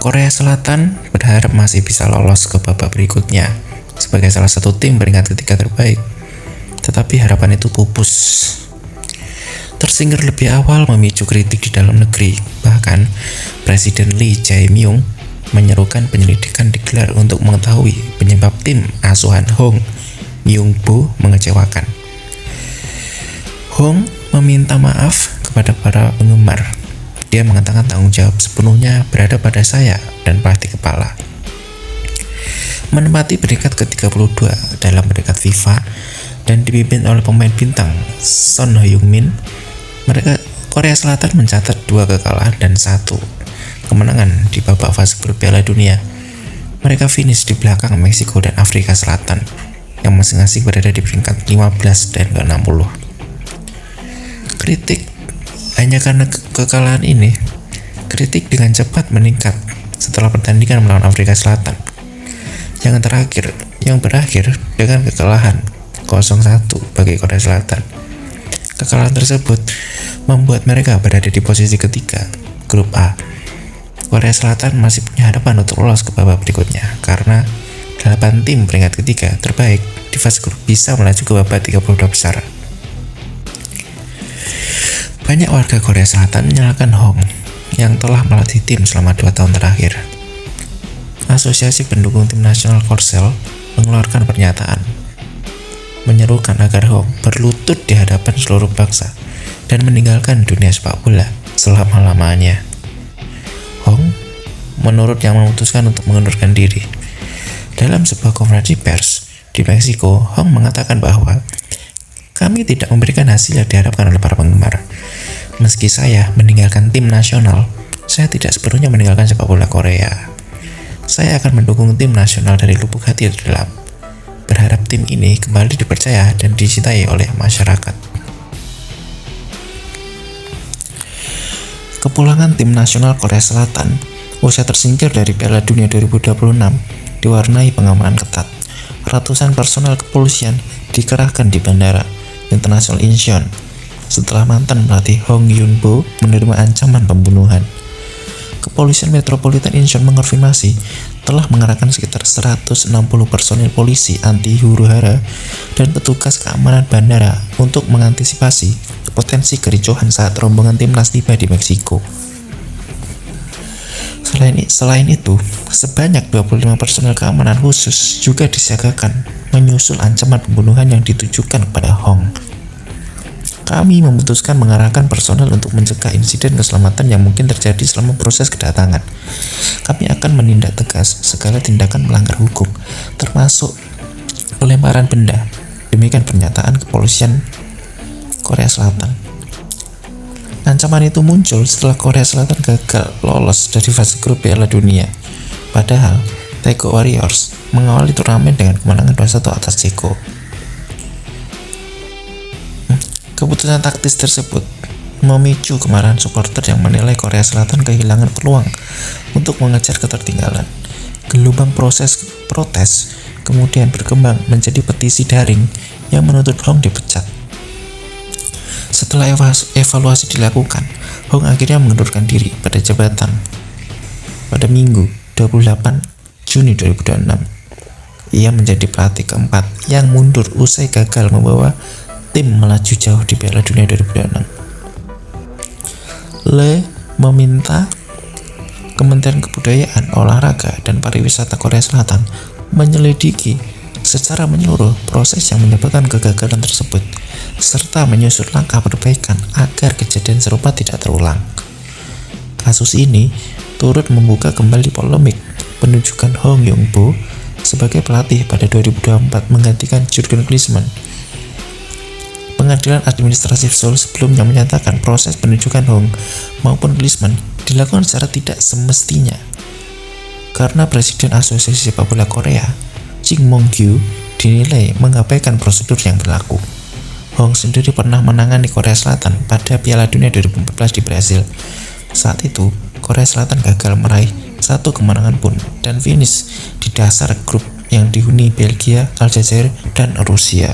Korea Selatan berharap masih bisa lolos ke babak berikutnya sebagai salah satu tim peringkat ketiga terbaik. Tetapi harapan itu pupus. Tersingkir lebih awal memicu kritik di dalam negeri. Bahkan Presiden Lee Jae-myung menyerukan penyelidikan digelar untuk mengetahui penyebab tim asuhan Hong Myung-bo mengecewakan. Hong meminta maaf kepada para penggemar. Dia mengatakan tanggung jawab sepenuhnya berada pada saya dan pelatih kepala. Menempati peringkat ke-32 dalam peringkat FIFA dan dipimpin oleh pemain bintang Son Heung-min, Korea Selatan mencatat 2 kekalahan dan 1 kemenangan di babak fase grup Piala Dunia. Mereka finish di belakang Meksiko dan Afrika Selatan yang masing-masing berada di peringkat 15 dan ke-60. Kritik hanya karena kekalahan ini, kritik dengan cepat meningkat setelah pertandingan melawan Afrika Selatan yang berakhir dengan kekalahan 0-1 bagi Korea Selatan. Kekalahan tersebut membuat mereka berada di posisi ketiga grup A. Korea Selatan masih punya harapan untuk lolos ke babak berikutnya karena 8 tim peringkat ketiga terbaik di fase grup bisa melaju ke babak 32 besar. Banyak warga Korea Selatan menyalahkan Hong yang telah melatih tim selama 2 tahun terakhir. Asosiasi pendukung tim nasional Korsel mengeluarkan pernyataan menyerukan agar Hong berlutut di hadapan seluruh bangsa dan meninggalkan dunia sepak bola selama-lamanya. Hong menurutnya memutuskan untuk mengundurkan diri. Dalam sebuah konferensi pers di Meksiko, Hong mengatakan bahwa kami tidak memberikan hasil yang diharapkan oleh para penggemar. Meski saya meninggalkan tim nasional, saya tidak sepenuhnya meninggalkan sepak bola Korea. Saya akan mendukung tim nasional dari lubuk hati dalam. Berharap tim ini kembali dipercaya dan dicintai oleh masyarakat. Kepulangan tim nasional Korea Selatan usai tersingkir dari Piala Dunia 2026 diwarnai pengamanan ketat. Ratusan personel kepolisian dikerahkan di Bandara Internasional Incheon setelah mantan pelatih Hong Myung-bo menerima ancaman pembunuhan. Kepolisian Metropolitan Incheon mengonfirmasi telah mengerahkan sekitar 160 personil polisi anti huru-hara dan petugas keamanan bandara untuk mengantisipasi potensi kericuhan saat rombongan timnas tiba di Meksiko. Selain itu, sebanyak 25 personel keamanan khusus juga disiagakan menyusul ancaman pembunuhan yang ditujukan kepada Hong. Kami memutuskan mengarahkan personel untuk mencegah insiden keselamatan yang mungkin terjadi selama proses kedatangan. Kami akan menindak tegas segala tindakan melanggar hukum, termasuk pelemparan benda. Demikian pernyataan kepolisian Korea Selatan. Ancaman itu muncul setelah Korea Selatan gagal lolos dari fase grup Piala Dunia. Padahal, Taeko Warriors mengawali turnamen dengan kemenangan 2-1 atas Ceko. Keputusan taktis tersebut memicu kemarahan supporter yang menilai Korea Selatan kehilangan peluang untuk mengejar ketertinggalan. Gelombang protes kemudian berkembang menjadi petisi daring yang menuntut Hong dipecat. Setelah evaluasi dilakukan, Hong akhirnya mengundurkan diri pada jabatan pada Minggu 28 Juni 2026. Ia menjadi pelatih keempat yang mundur usai gagal membawa tim melaju jauh di Piala Dunia 2026. Lee meminta Kementerian Kebudayaan, Olahraga, dan Pariwisata Korea Selatan menyelidiki secara menyeluruh proses yang menyebabkan kegagalan tersebut, serta menyusun langkah perbaikan agar kejadian serupa tidak terulang. Kasus ini turut membuka kembali polemik penunjukan Hong Myung-bo sebagai pelatih pada 2024 menggantikan Jurgen Klinsmann. Pengadilan Administratif Seoul sebelumnya menyatakan proses penunjukan Hong maupun Klinsmann dilakukan secara tidak semestinya karena Presiden Asosiasi Sepak Bola Korea, Ching Mong-kyu, dinilai mengabaikan prosedur yang berlaku. Hong sendiri pernah menangani Korea Selatan pada Piala Dunia 2014 di Brasil. Saat itu, Korea Selatan gagal meraih 1 kemenangan pun dan finish di dasar grup yang dihuni Belgia, Aljazair, dan Rusia.